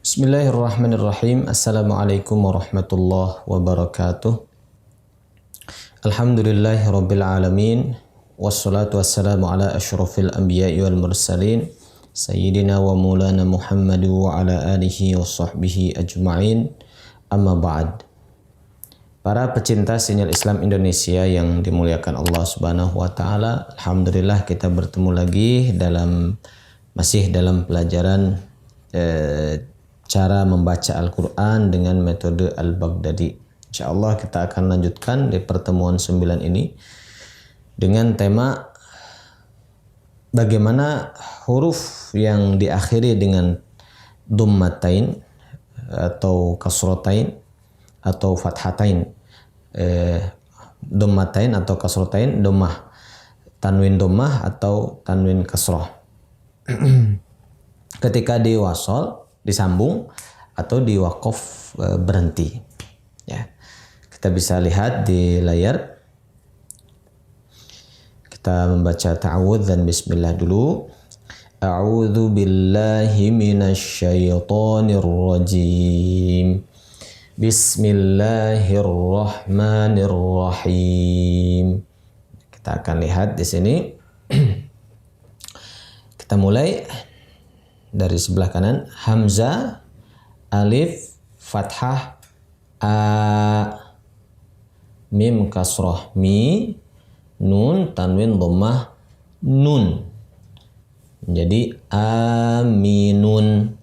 Bismillahirrahmanirrahim. Assalamualaikum warahmatullahi wabarakatuh. Alhamdulillahirabbil alamin. Wassalatu wassalamu ala asyrafil anbiya'i wal mursalin sayyidina wa maulana Muhammad wa ala alihi wa sahbihi ajma'in. Amma ba'd. Para pecinta sinyal Islam Indonesia yang dimuliakan Allah Subhanahu wa taala, alhamdulillah kita bertemu lagi masih dalam pelajaran cara membaca Al-Quran dengan metode Al-Baghdadi. InsyaAllah kita akan lanjutkan di pertemuan 9 ini dengan tema bagaimana huruf yang diakhiri dengan dhammatain atau kasratain atau fathatain. Dhammatain atau kasratain, dhammah, tanwin dhammah atau tanwin kasrah. Ketika di wasol disambung atau di waqaf berhenti. Ya. Kita bisa lihat di layar. Kita membaca ta'awudz dan bismillah dulu. A'udzu billahi minasyaitonir rajim. Bismillahirrahmanirrahim. Kita akan lihat di sini. Kita mulai dari sebelah kanan, hamzah, alif, fathah, a, mim kasrah, mi, nun, tanwin dhammah, nun. Jadi aminun.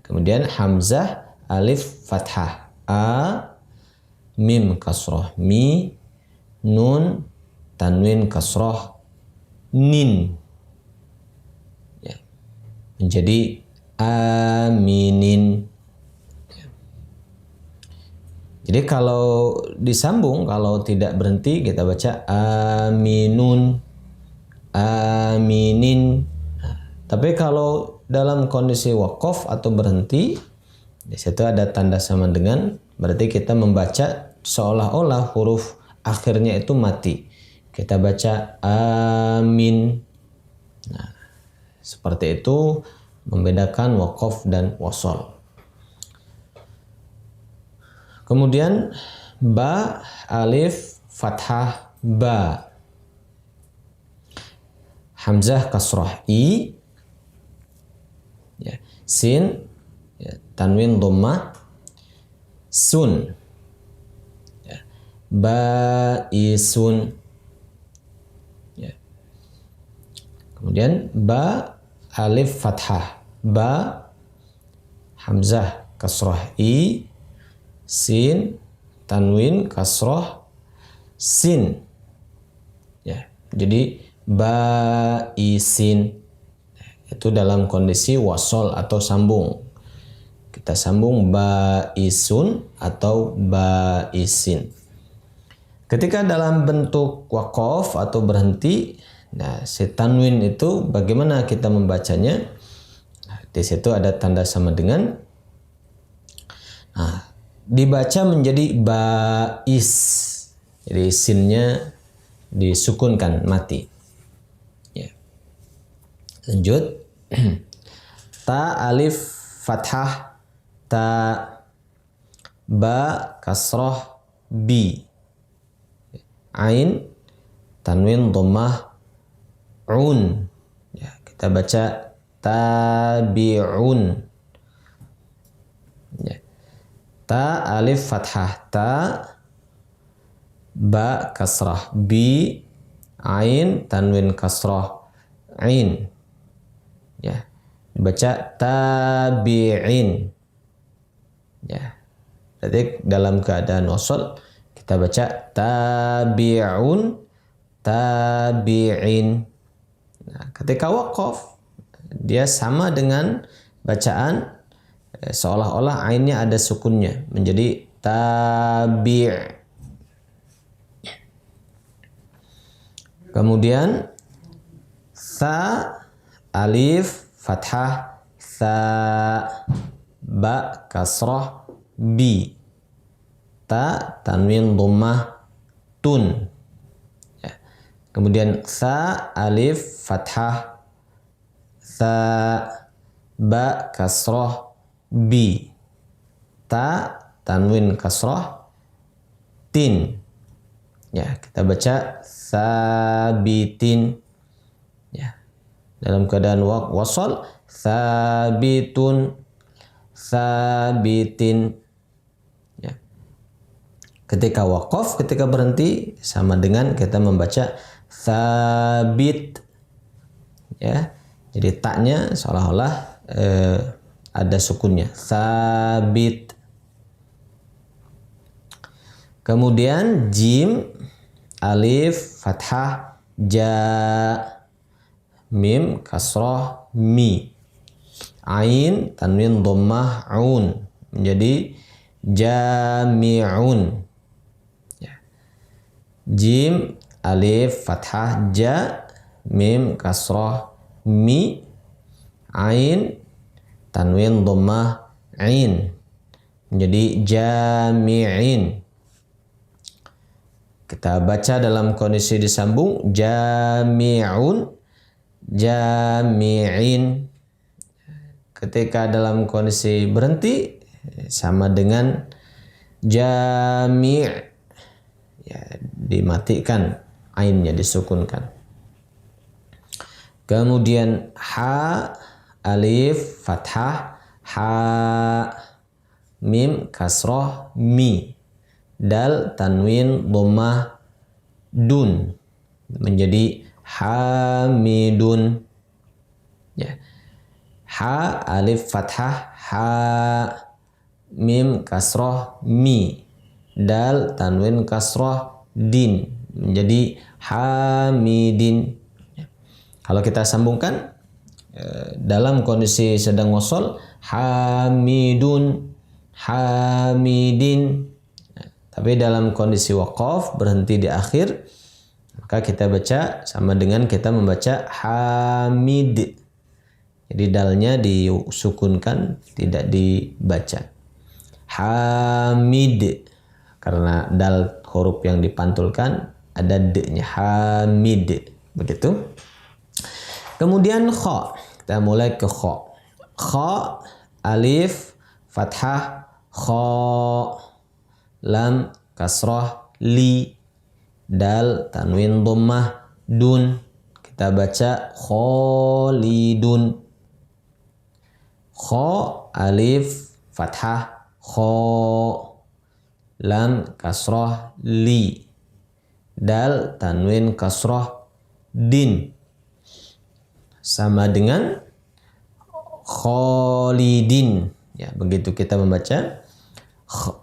Kemudian hamzah, alif, fathah, a, mim kasrah, mi, nun, tanwin kasrah, nin. Menjadi aminin. Jadi kalau disambung, kalau tidak berhenti kita baca aminun, aminin. Tapi kalau dalam kondisi waqaf atau berhenti, di situ ada tanda sama dengan, berarti kita membaca seolah-olah huruf akhirnya itu mati. Kita baca amin. Nah, seperti itu membedakan waqaf dan wasol. Kemudian ba, alif, fathah, ba. Hamzah kasrah, i. Ya. Sin, ya. Tanwin dhammah, sun. Ya. Ba, isun. Ya. Kemudian ba, alif fathah, ba, hamzah kasrah, i, sin, tanwin kasrah, sin. Ya, jadi ba, isin. Itu dalam kondisi wasol atau sambung. Kita sambung ba, isun atau ba, isin. Ketika dalam bentuk waqaf atau berhenti, nah, si tanwin itu bagaimana kita membacanya? Nah, di situ ada tanda sama dengan. Nah, dibaca menjadi bais. Jadi sinnya disukunkan, mati. Ya. Lanjut. Ta, alif, fathah, ta, ba, kasrah, bi. Ain, tanwin dhammah, un. Ya, kita baca tabi'un. Ya. Ta, alif, fathah, ta, ba, kasrah, bi, ain, tanwin kasrah, ain. Ya, dibaca tabi'in. Ya, berarti dalam keadaan wasol kita baca tabi'un, tabi'in. Nah, ketika waqaf dia sama dengan bacaan seolah-olah ainnya ada sukunnya menjadi tabi'. Kemudian sa, alif, fathah, sa, ba, kasrah, bi. Ta, tanwin dhammah, tun. Kemudian sa, alif, fathah, sa, ba kasroh bi, ta tanwin kasroh tin. Ya, kita baca sabitin. Ya, dalam keadaan wasal sabitun, sabitin. Ya. Ketika waqaf, ketika berhenti sama dengan kita membaca sabit. Ya, jadi taknya seolah-olah ada sukunnya, sabit. Kemudian jim, alif, fathah, ja, mim, kasroh, mi, ain, tanwin, dhammah, un, menjadi jami'un. Ya. Jim, alif, fathah, ja, mim, kasroh, mi, ain, tanwin, dhammah, ain, menjadi jami'in. Kita baca dalam kondisi disambung, jami'un, jami'in. Ketika dalam kondisi berhenti sama dengan jami', ya, dimatikan, ainnya disukunkan. Kemudian ha, alif, fathah, ha, mim, kasroh, mi, dal, tanwin, dhammah, dun, menjadi hamidun. Ya. Ha, alif, fathah, ha, mim, kasroh, mi, dal, tanwin, kasroh, din, menjadi hamidin. Ya. Kalau kita sambungkan dalam kondisi sedang wasol, hamidun, hamidin. Tapi dalam kondisi waqaf, berhenti di akhir, maka kita baca sama dengan kita membaca hamid. Jadi dalnya disukunkan, tidak dibaca. Hamid, karena dal huruf yang dipantulkan ada d-nya, hamid. Begitu. Kemudian kha, kita mulai ke kha. Kha, alif, fathah, kha, lam, kasrah, li, dal, tanwin, dhammah, dun. Kita baca khalidun. Kha, alif, fathah, kha, lam, kasrah, li, dal, tanwin, kasrah, din. Sama dengan khalidin. Ya, begitu kita membaca.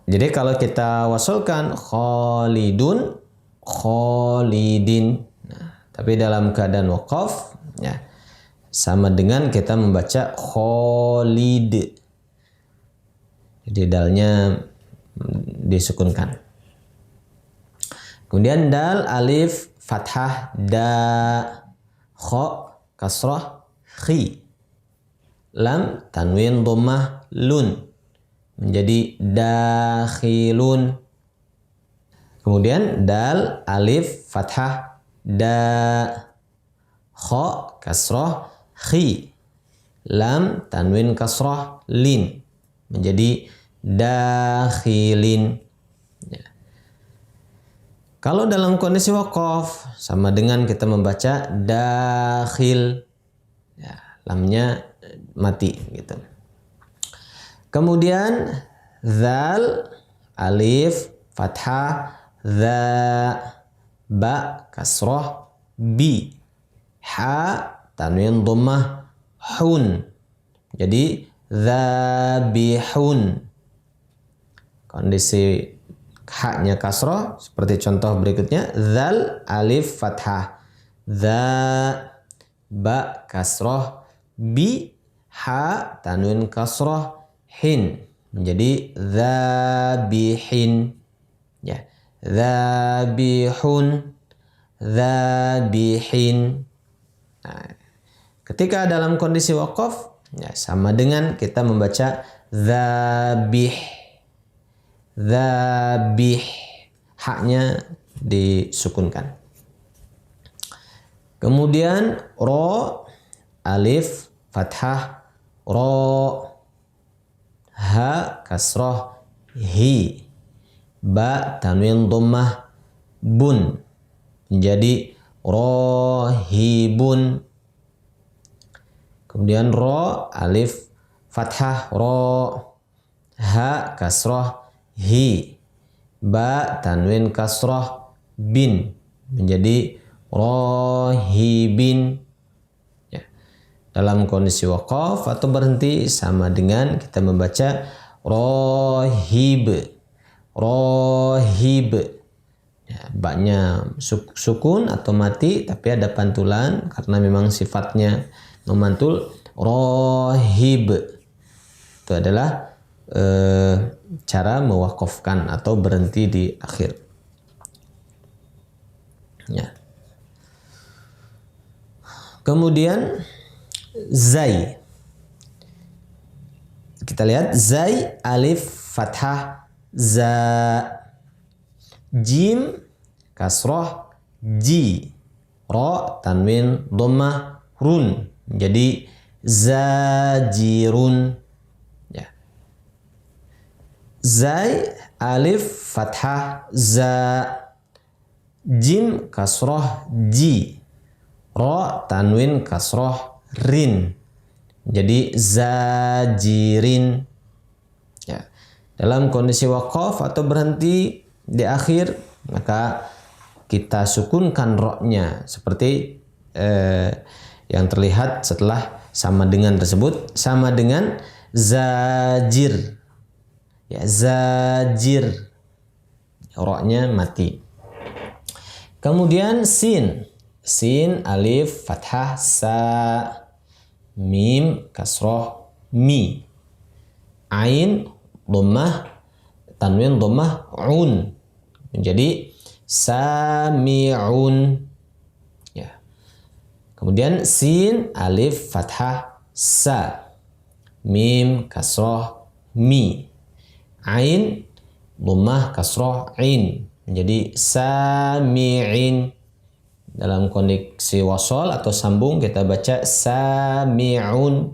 Jadi kalau kita wasalkan khalidun, khalidin. Nah, tapi dalam keadaan waqaf, ya, sama dengan kita membaca khalid. Jadi dalnya disukunkan. Kemudian dal, alif, fathah, da, kha, kasrah, khi, lam, tanwin, dhammah, lun, menjadi dakhilun. Kemudian dal, alif, fathah, da, kha, kasrah, khi, lam, tanwin, kasrah, lin, menjadi dakhilin. Ya. Kalau dalam kondisi waqaf, sama dengan kita membaca dakhil. Ya, lamnya mati gitu. Kemudian zal, alif, fathah, za, ba, kasrah, bi, ha, tanwin, dhammah, hun, jadi zabihun. Kondisi haknya kasrah seperti contoh berikutnya, zal, alif, fathah, za, ba, kasrah, bi, ha, tanwin, kasrah, hin, menjadi zabihin. Ya, zabihun, zabihin. Nah, ketika dalam kondisi waqaf, ya, sama dengan kita membaca zabih. Zabih, haknya disukunkan. Kemudian ro, alif, fathah, ro, ha kasroh hi, ba tanwin dhammah bun menjadi rohibun. Kemudian ro alif fathah ro, ha kasroh hi, ba tanwin kasroh bin menjadi rohibin. Ya. Dalam kondisi waqaf atau berhenti sama dengan kita membaca rohib, rohib. Ya, baknya sukun atau mati tapi ada pantulan karena memang sifatnya memantul. Rohib itu adalah cara mewakafkan atau berhenti di akhir. Ya. Kemudian zai. Kita lihat zai alif fathah za, jim kasroh ji, ro tanwin dhammah run jadi zajirun. Ya. Zai alif fathah za, jim kasroh ji, ro tanwin kasroh rin jadi zajirin. Ya. Dalam kondisi waqaf atau berhenti di akhir maka kita sukunkan ro-nya seperti yang terlihat setelah sama dengan tersebut, sama dengan zajir. Ya, zajir. Ro-nya mati. Kemudian sin. Sin alif fathah sa, mim kasroh mi, ain dhammah tanwin dhammah un menjadi sami'un. Ya. Kemudian sin alif fathah sa, mim kasroh mi, ain dhammah kasroh in menjadi sami'in. Dalam kondisi wasol atau sambung kita baca sami'un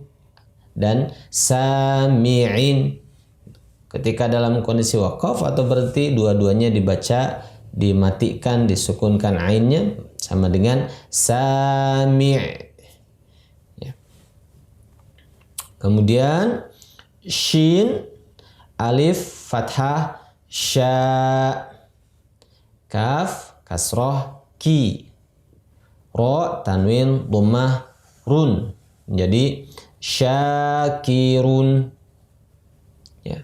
dan sami'in. Ketika dalam kondisi waqaf atau berhenti dua-duanya dibaca, dimatikan, disukunkan ainnya sama dengan sami'. Ya. Kemudian shin alif fathah sya, kaf kasroh ki, ro tanwin dhammah run menjadi syakirun. Ya.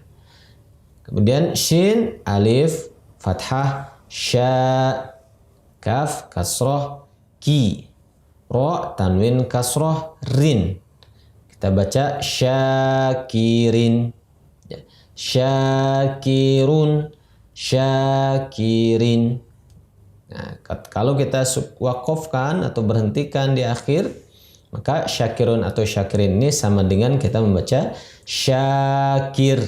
Kemudian shin alif fathah sya, kaf kasroh ki, ro tanwin kasroh rin kita baca syakirin. Ya. Syakirun, syakirin. Nah, kalau kita wakafkan atau berhentikan di akhir, maka syakirun atau syakirin ini sama dengan kita membaca syakir.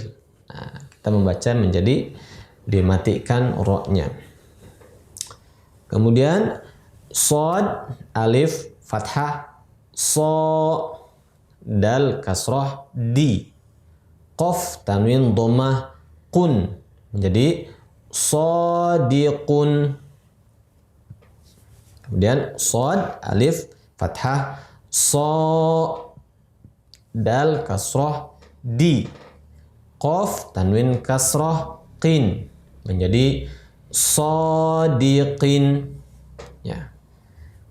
Nah, kita membaca menjadi dimatikan ro-nya. Kemudian sod alif fathah so, dal kasroh di, qaf tanwin dhammah kun menjadi sadiqun. Kemudian sod alif fathah so, dal kasroh di, qaf tanwin kasroh qin menjadi sadiqin. Ya.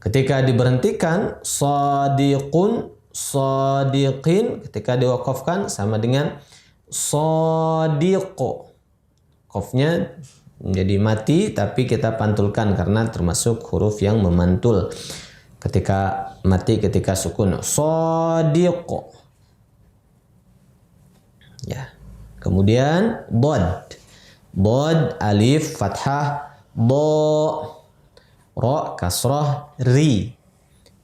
Ketika diberhentikan sadiqun, sadiqin, ketika diwakafkan sama dengan sadiqo. Qafnya menjadi mati tapi kita pantulkan karena termasuk huruf yang memantul ketika mati ketika sukun. Sadiqo. Ya. Kemudian dod. Dod alif fathah do, ro kasroh ri,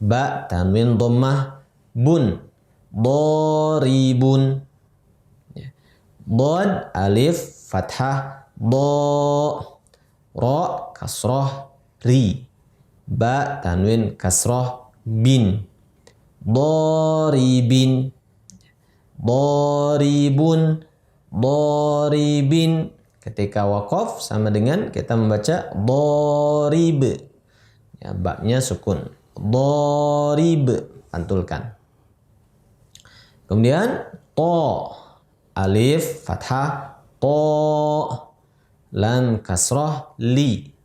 ba tanwin dhammah bun, doribun. Ya. Dod alif fathah do, ro kasroh ri, ba tanwin kasroh bin, doribin. Doribun, doribin. Ketika waqaf sama dengan kita membaca dorib. Ya, baknya sukun. Dorib, pantulkan. Kemudian to, alif fathah to, lam kasrah li,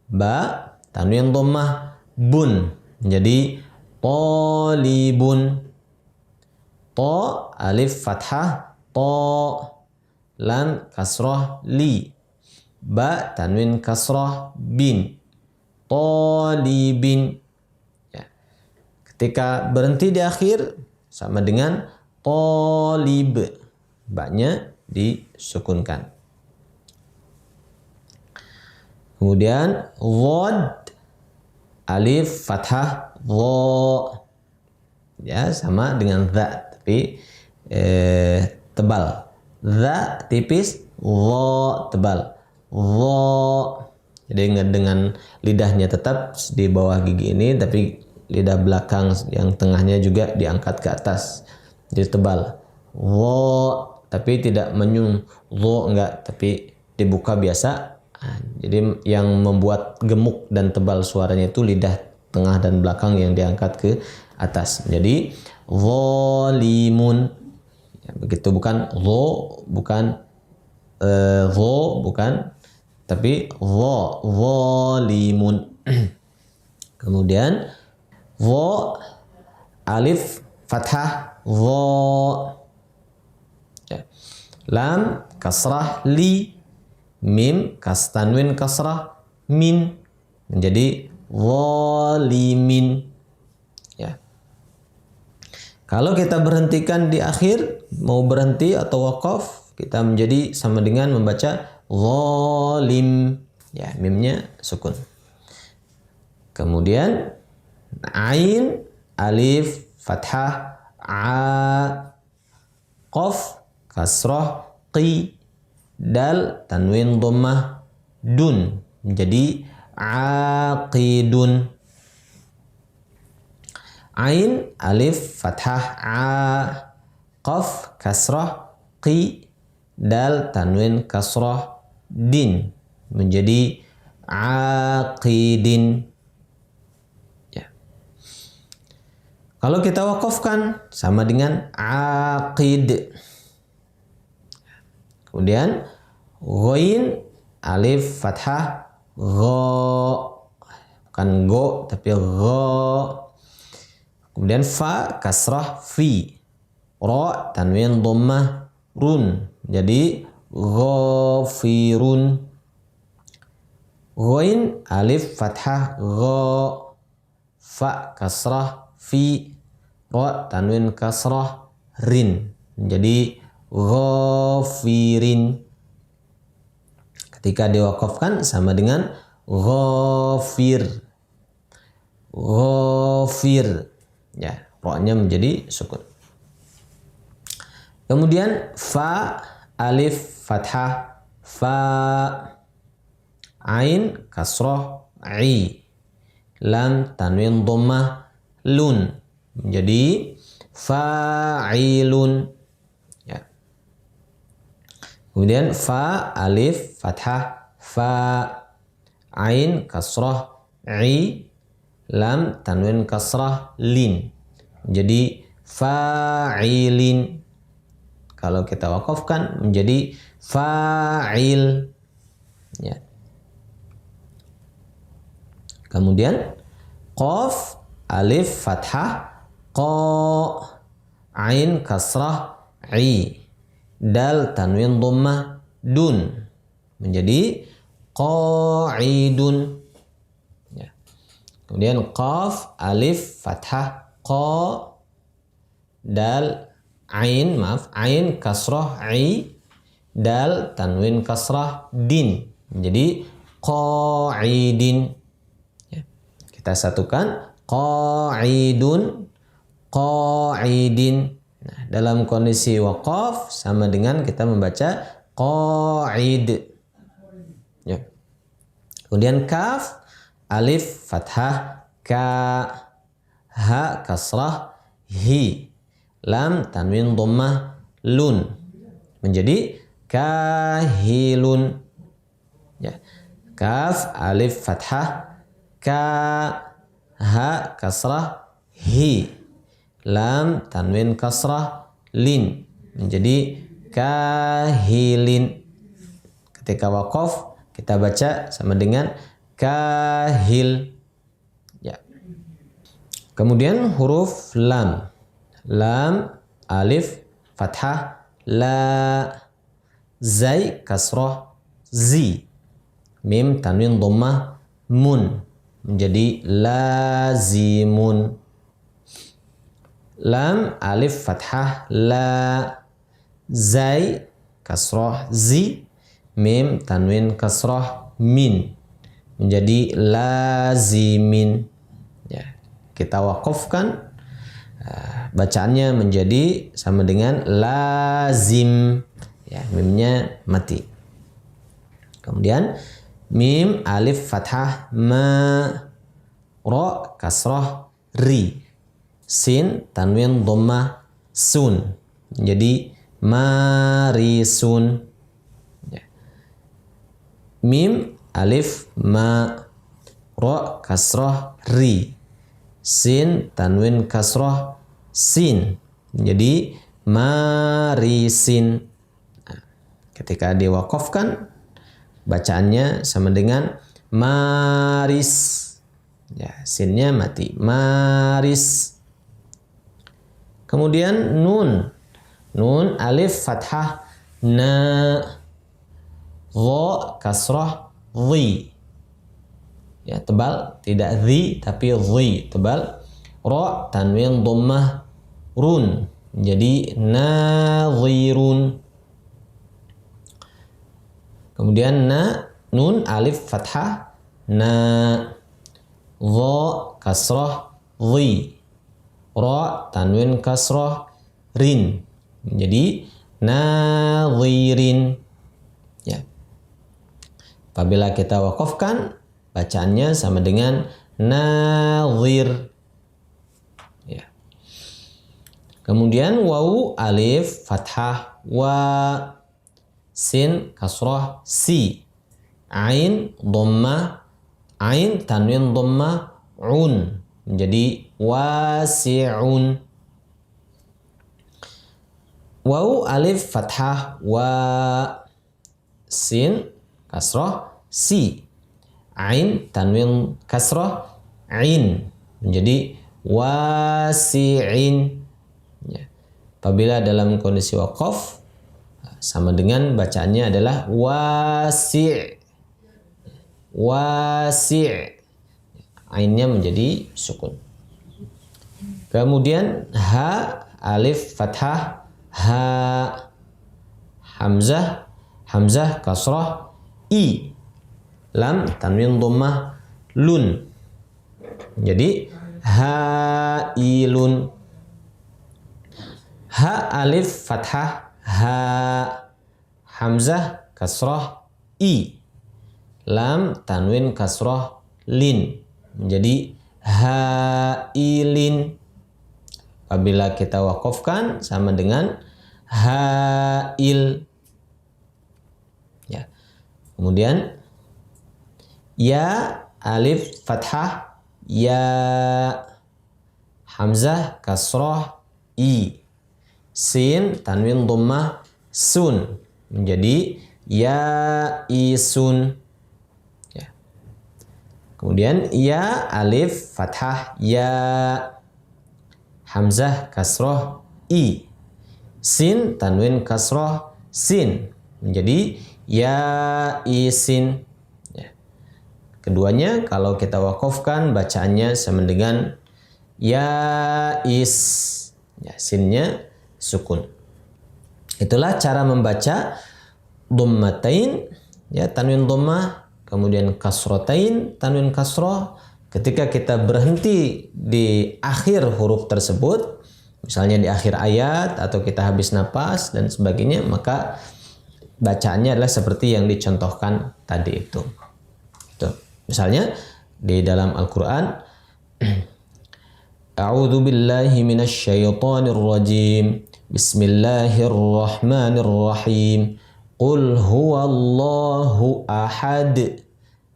ba tanwin dhammah bun, jadi talibun. To alif fathah to, lam kasrah li, ba tanwin kasrah bin, talibin. Ya. Ketika berhenti di akhir sama dengan talib, baknya disukunkan. Kemudian dhad, alif fathah dha, ya sama dengan dha tapi tebal. Dha tipis, dha tebal. Dha, jadi dengan lidahnya tetap di bawah gigi ini, tapi lidah belakang yang tengahnya juga diangkat ke atas, jadi tebal. Wo, tapi tidak menyung. Wo enggak, tapi dibuka biasa. Jadi yang membuat gemuk dan tebal suaranya itu lidah tengah dan belakang yang diangkat ke atas. Jadi zalimun. Ya, begitu, bukan zo, bukan zo, bukan, tapi zalimun. Kemudian Dha, alif fathah dha, ya. Lam kasrah li, mim tanwin kasrah min, menjadi zalimin. Ya. Kalau kita berhentikan di akhir, mau berhenti atau waqaf, kita menjadi sama dengan membaca zalim. Ya, mimnya sukun. Kemudian ain, alif fathah a, qaf kasrah qi, dal tanwin dhammah dun, menjadi aqidun. Ain, alif fathah a, qaf kasrah qi, dal tanwin kasrah din, menjadi aqidin. Kalau kita wakafkan sama dengan aqid. Kemudian ghain, alif fathah gha, bukan go tapi gha. Kemudian fa kasrah fi, ra tanwin dhammah run, jadi ghafirun. Ghain, alif fathah gha, fa kasrah fi, ra tanwin kasrah rin, menjadi ghafirin. Ketika diwakafkan sama dengan ghafir. Ghafir. Ya, ra-nya menjadi sukun. Kemudian fa, alif fathah fa, ain kasrah i, lam tanwin dhammah lun, menjadi fa'ilun. Ya. Kemudian fa, alif fathah fa, ain kasrah i, lam tanwin kasrah lin, menjadi fa'ilin. Kalau kita wakafkan menjadi fa'il. Ya. Kemudian qaf, alif fathah qa, ain kasrah i, dal tanwin dhammah dun, menjadi qa'idun. Ya. Kemudian qaf, alif fathah qa, dal ain kasrah i, dal tanwin kasrah din, menjadi qa'idin. Ya. Kita satukan qa'idun, qa'idin. Nah, dalam kondisi waqaf sama dengan kita membaca qa'id. Ya. Kemudian kaf, alif fathah ka, ha kasrah hi, lam tanwin dhammah lun menjadi kahilun. Ya. Kaf alif fathah, ka ha kasrah hi, lam tanwin kasrah lin menjadi kahilin. Ketika waqaf kita baca sama dengan kahil. Ya. Kemudian huruf lam. Lam alif fathah la, zai kasrah zi, mim tanwin dhammah mun menjadi lazimun. Lam alif fathah la, zai kasrah zi, mim tanwin kasrah min menjadi lazimin. Ya, kita wakafkan, bacaannya menjadi sama dengan lazim. Ya, mimnya mati. Kemudian mim alif fathah ma, ra kasrah ri, sin tanwin dhammah sun menjadi marisun. Ya. Mim alif ma, ra kasrah ri, sin tanwin kasrah sin menjadi marisin. Nah, ketika diwakafkan bacaannya sama dengan maris. Ya, sinnya mati, maris. Kemudian nun. Nun alif fathah na, dha kasrah dhi. Ya, tebal, tidak dhi tapi dhi, tebal. Ra tanwin dhammah run menjadi nadhirun. Kemudian na, nun alif fathah na, dha kasrah dhi, ra tanwin kasrah rin menjadi nadhirin. Ya. Apabila kita wakafkan bacaannya sama dengan nadhir. Ya. Kemudian wawu alif fathah wa, sin kasrah si, ain dhammah, ain tanwin dhammah un menjadi wasi'un. Wawu alif fathah wa, sin kasrah si, ain tanwin kasrah in menjadi wasi'in. Ya. Apabila dalam kondisi waqaf sama dengan bacaannya adalah wasi', wasi', ainnya menjadi sukun. Kemudian ha alif fathah ha, hamzah, hamzah kasrah i, lam tanwin dhammah lun jadi hailun. Ha alif fathah ha, hamzah kasrah i, lam tanwin kasrah lin menjadi hailin. Apabila kita wakafkan sama dengan hail. Ya. Kemudian ya alif fathah ya, hamzah kasrah i, sin tanwin dhammah sun menjadi yaisun. Ya. Kemudian ya alif fathah ya, hamzah kasrah i, sin tanwin kasrah sin menjadi yaisin. Ya. Keduanya kalau kita wakafkan bacaannya sama dengan yais. Ya, sinnya sukun. Itulah cara membaca dhammatain, ya, tanwin dhammah, kemudian kasratain, tanwin kasrah. Ketika kita berhenti di akhir huruf tersebut, misalnya di akhir ayat atau kita habis napas dan sebagainya, maka bacaannya adalah seperti yang dicontohkan tadi itu. Misalnya di dalam Al-Quran A'udzu billahi minasy syaithanir rajim. Bismillahirrahmanirrahim. Qul huwallahu ahad.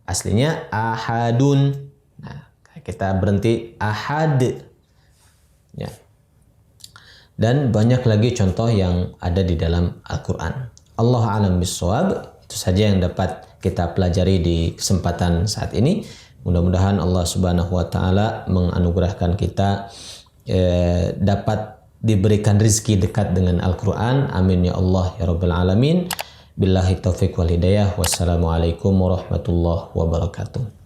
Aslinya ahadun. Nah, kita berhenti ahad. Ya. Dan banyak lagi contoh yang ada di dalam Al-Qur'an. Allah a'lam bissawab. Itu saja yang dapat kita pelajari di kesempatan saat ini. Mudah-mudahan Allah Subhanahu wa taala menganugerahkan kita dapat diberikan rizki dekat dengan Al-Qur'an. Amin ya Allah ya rabbal alamin. Billahi taufiq wal hidayah. Wassalamualaikum warahmatullahi wabarakatuh.